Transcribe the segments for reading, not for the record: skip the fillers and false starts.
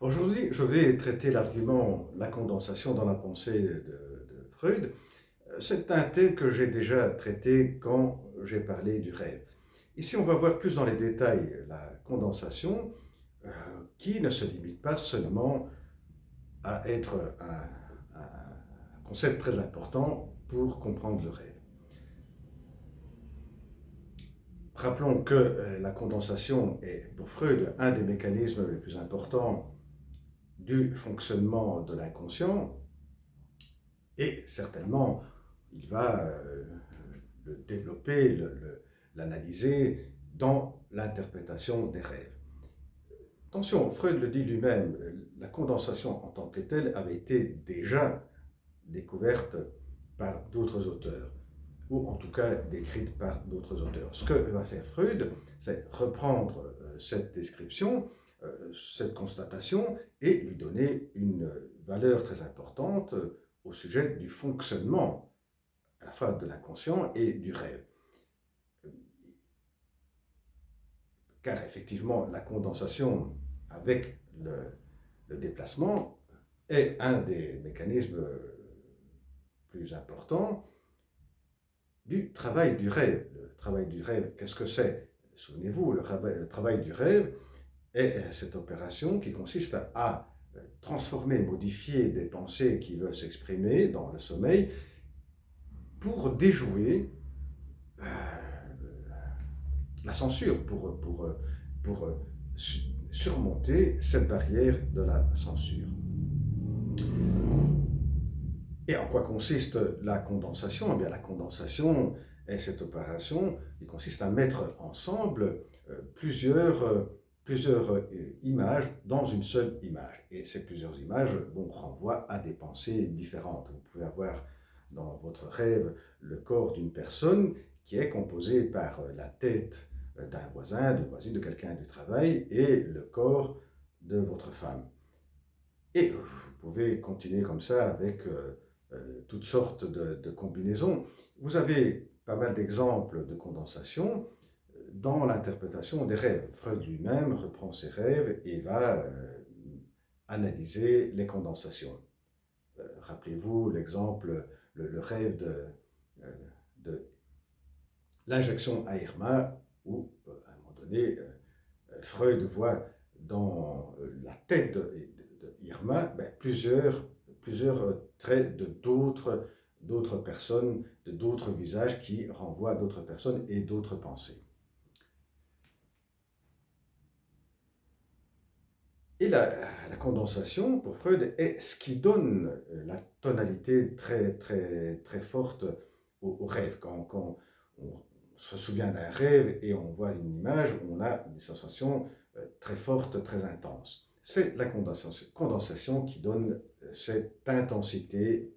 Aujourd'hui, je vais traiter l'argument la condensation dans la pensée de Freud. C'est un thème que j'ai déjà traité quand j'ai parlé du rêve. Ici, on va voir plus dans les détails la condensation, euh, qui ne se limite pas seulement à être un concept très important pour comprendre le rêve. Rappelons que la condensation est pour Freud un des mécanismes les plus importants du fonctionnement de l'inconscient. Et certainement, il va le développer, l'analyser dans l'interprétation des rêves. Attention, Freud le dit lui-même, la condensation en tant que telle avait été déjà découverte par d'autres auteurs, ou en tout cas décrite par d'autres auteurs. Ce que va faire Freud, c'est reprendre cette description, cette constatation, et lui donner une valeur très importante au sujet du fonctionnement à la fois de l'inconscient et du rêve. Car effectivement, la condensation avec le déplacement est un des mécanismes plus importants du travail du rêve. Le travail du rêve, qu'est-ce que c'est? Souvenez-vous, le travail du rêve est cette opération qui consiste à transformer, modifier des pensées qui veulent s'exprimer dans le sommeil pour déjouer la censure, pour surmonter cette barrière de la censure. Et en quoi consiste la condensation? Eh bien, la condensation est cette opération qui consiste à mettre ensemble plusieurs images dans une seule image. Et ces plusieurs images renvoient à des pensées différentes. Vous pouvez avoir dans votre rêve le corps d'une personne qui est composé par la tête d'un voisin, d'une voisine, de quelqu'un du travail et le corps de votre femme. Et vous pouvez continuer comme ça avec toutes sortes de combinaisons. Vous avez pas mal d'exemples de condensation dans l'interprétation des rêves. Freud lui-même reprend ses rêves et va analyser les condensations. Rappelez-vous l'exemple, le rêve euh, de l'injection à Irma, où à un moment donné, Freud voit dans la tête de Irma plusieurs traits de d'autres personnes, de d'autres visages qui renvoient à d'autres personnes et d'autres pensées. Et la condensation, pour Freud, est ce qui donne la tonalité très forte au rêve. Quand on se souvient d'un rêve et on voit une image, on a des sensations très fortes, très intenses. C'est la condensation qui donne cette intensité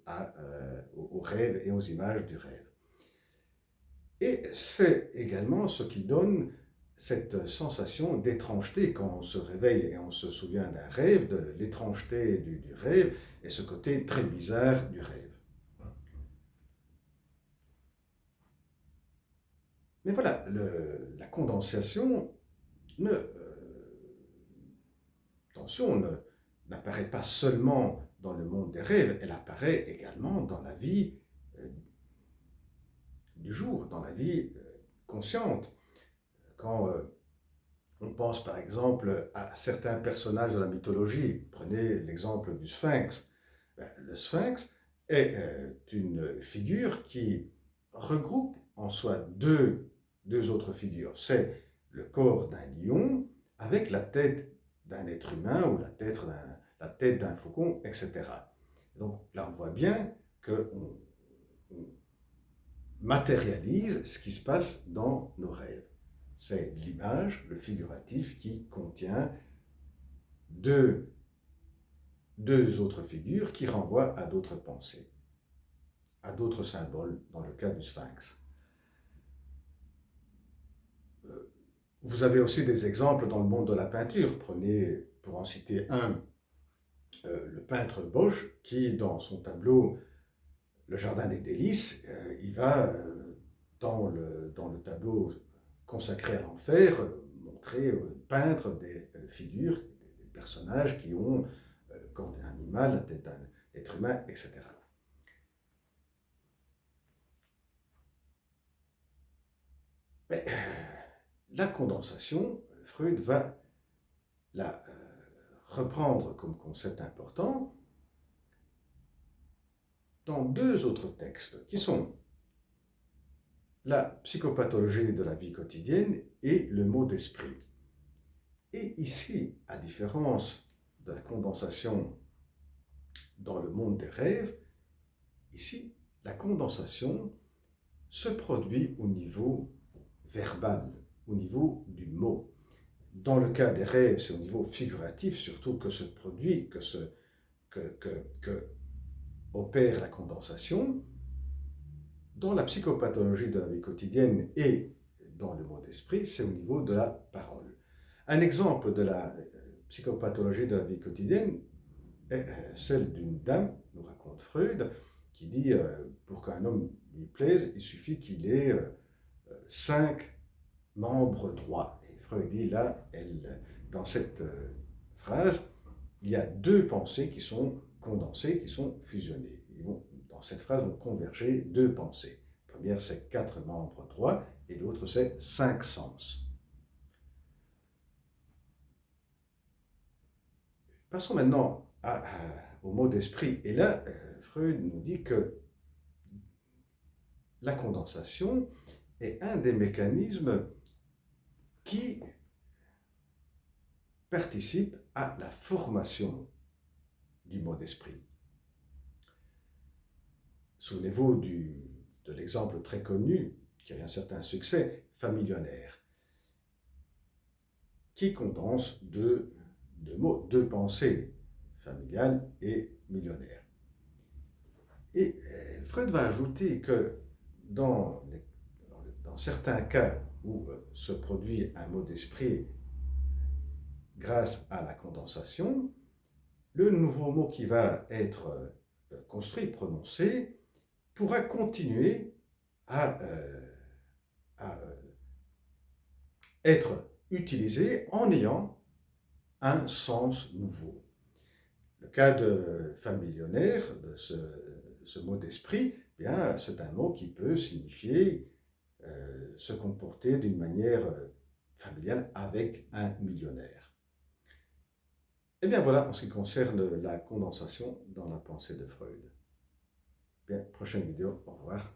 aux rêves et aux images du rêve. Et c'est également ce qui donne cette sensation d'étrangeté quand on se réveille et on se souvient d'un rêve, de l'étrangeté du rêve et ce côté très bizarre du rêve. Mais voilà, la condensation n'apparaît pas seulement dans le monde des rêves, elle apparaît également dans la vie euh, du jour, dans la vie consciente. Quand on pense par exemple à certains personnages de la mythologie, prenez l'exemple du Sphinx. Le Sphinx est une figure qui regroupe en soi deux autres figures. C'est le corps d'un lion avec la tête d'un être humain ou la tête d'un faucon, etc. Donc là, on voit bien qu'on matérialise ce qui se passe dans nos rêves. C'est l'image, le figuratif, qui contient deux autres figures qui renvoient à d'autres pensées, à d'autres symboles, dans le cas du Sphinx. Vous avez aussi des exemples dans le monde de la peinture. Prenez, pour en citer un, le peintre Bosch, qui, dans son tableau Le Jardin des Délices, il va, dans le tableau consacré à l'enfer, montrer, peindre des figures, des personnages qui ont le corps d'un animal, la tête d'un être humain, etc. Mais la condensation, Freud va la reprendre comme concept important dans deux autres textes qui sont la psychopathologie de la vie quotidienne et le mot d'esprit. Et ici, à différence de la condensation dans le monde des rêves, ici, la condensation se produit au niveau verbal, au niveau du mot. Dans le cas des rêves, c'est au niveau figuratif surtout que se produit, que opère la condensation. Dans la psychopathologie de la vie quotidienne et dans le mot d'esprit, c'est au niveau de la parole. Un exemple de la psychopathologie de la vie quotidienne est celle d'une dame, nous raconte Freud, qui dit pour qu'un homme lui plaise, il suffit qu'il ait 5 membres droits. Et Freud dit là, dans cette phrase, il y a 2 pensées qui sont condensées, qui sont fusionnées. Dans cette phrase vont converger 2 pensées. La première, c'est 4 membres droits, et l'autre, c'est 5 sens. Passons maintenant au mot d'esprit. Et là, Freud nous dit que la condensation est un des mécanismes qui participe à la formation du mot d'esprit. Souvenez-vous de l'exemple très connu, qui a eu un certain succès, Famillionnaire, qui condense 2 mots, 2 pensées, familiale et millionnaire. Et Freud va ajouter que dans certains cas où se produit un mot d'esprit grâce à la condensation, le nouveau mot qui va être construit, prononcé, pourra continuer à être utilisé en ayant un sens nouveau. Le cas de familionnaire, de ce mot d'esprit, bien, c'est un mot qui peut signifier se comporter d'une manière familiale avec un millionnaire. Et bien voilà en ce qui concerne la condensation dans la pensée de Freud. Bien, prochaine vidéo, au revoir.